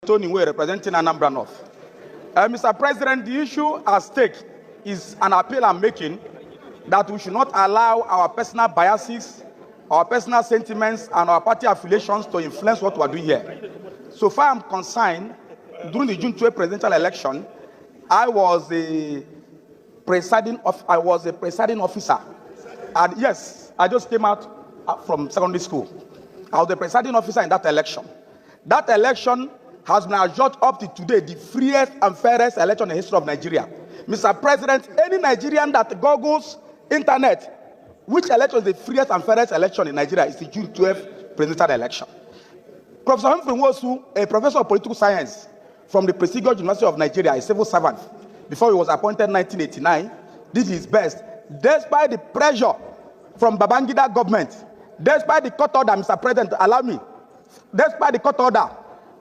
Nwaoye representing Anambra North. Mr. President, the issue at stake is an appeal I'm making that we should not allow our personal biases, our personal sentiments, and our party affiliations to influence what we're doing here. So far I'm concerned, during the June 12 presidential election, I was a presiding officer. And yes, I just came out from secondary school. I was the presiding officer in that election. That election has been adjudged up to today the freest and fairest election in the history of Nigeria. Mr. President, any Nigerian that googles internet, which election is the freest and fairest election in Nigeria, is the June 12 presidential election. Professor Humphrey Nwosu, a professor of political science from the prestigious University of Nigeria, a civil servant, before he was appointed in 1989, did his best, despite the pressure from Babangida government, despite the court order, Mr. President, allow me, despite the court order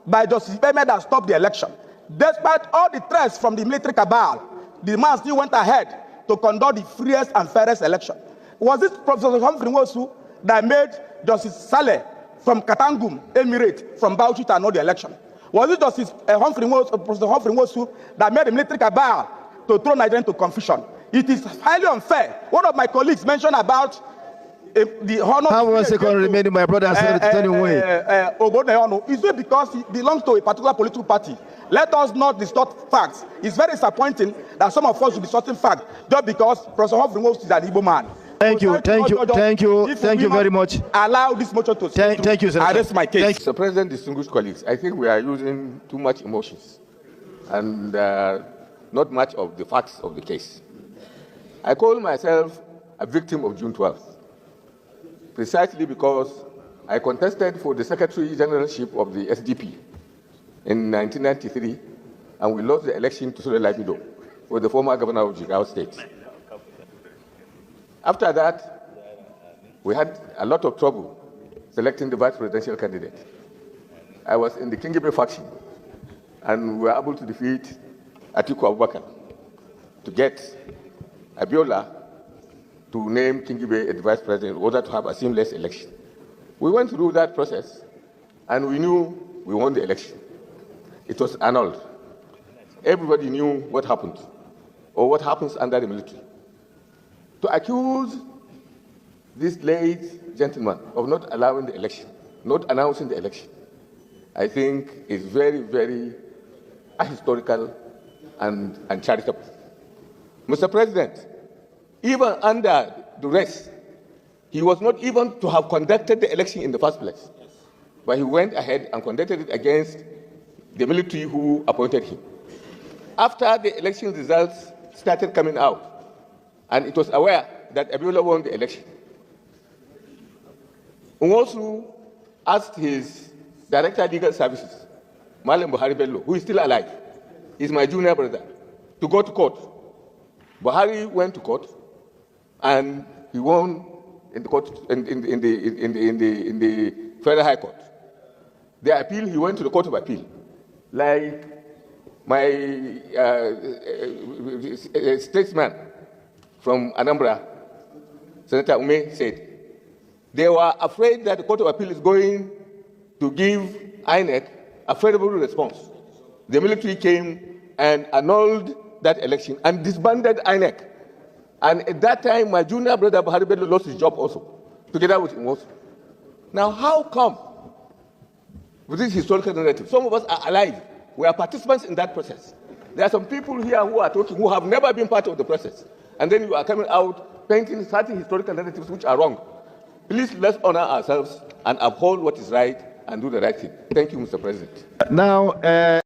by Justice Ibeme that stopped the election, despite all the threats from the military cabal, the man still went ahead to conduct the freest and fairest election. Was it Professor Humphrey Nwosu that made Justice Saleh from Katangum Emirate from Bauchi to annul the election? Was it Justice Professor Humphrey Nwosu that made the military cabal to throw Nigeria into confusion? It is highly unfair. One of my colleagues mentioned about the honor. How was it going to remain, my brother? Is it because he belongs to a particular political party? Let us not distort facts. It's very disappointing that some of us should be distorting facts just because Professor Humphrey Nwosu is an Igbo man. Thank you very much. Allow this motion to thank you, sir. I rest my case. Mr. President, distinguished colleagues, I think we are using too much emotions and not much of the facts of the case. I call myself a victim of June 12th, precisely because I contested for the Secretary Generalship of the SDP in 1993, and we lost the election to Sule Lamido, who was the former governor of Jigawa State. After that, we had a lot of trouble selecting the vice presidential candidate. I was in the Kingibe faction, and we were able to defeat Atiku Abubakar to get Abiola to name Kingibe as the vice president in order to have a seamless election. We went through that process, and we knew we won the election. It was annulled. Everybody knew what happened, or what happens under the military. To accuse this late gentleman of not allowing the election, not announcing the election, I think is very, very ahistorical and uncharitable. Mr. President, even under duress, he was not even to have conducted the election in the first place, but he went ahead and conducted it against the military who appointed him. After the election results started coming out, and it was aware that Abiola won the election, Nwosu asked his Director of Legal Services, Malam Buhari Bello, who is still alive, is my junior brother, to go to court. Buhari went to court, and he won in the court in the Federal High Court. The appeal, he went to the Court of Appeal. Like my statesman from Anambra, Senator Ume, said, they were afraid that the Court of Appeal is going to give INEC a favorable response. The military came and annulled that election and disbanded INEC. And at that time, my junior brother Buhari Bello lost his job also, together with Nwosu. Now, how come, with this historical narrative, some of us are alive, we are participants in that process. There are some people here who are talking who have never been part of the process. And then you are coming out painting certain historical narratives which are wrong. Please, let's honor ourselves and uphold what is right and do the right thing. Thank you, Mr. President. Now,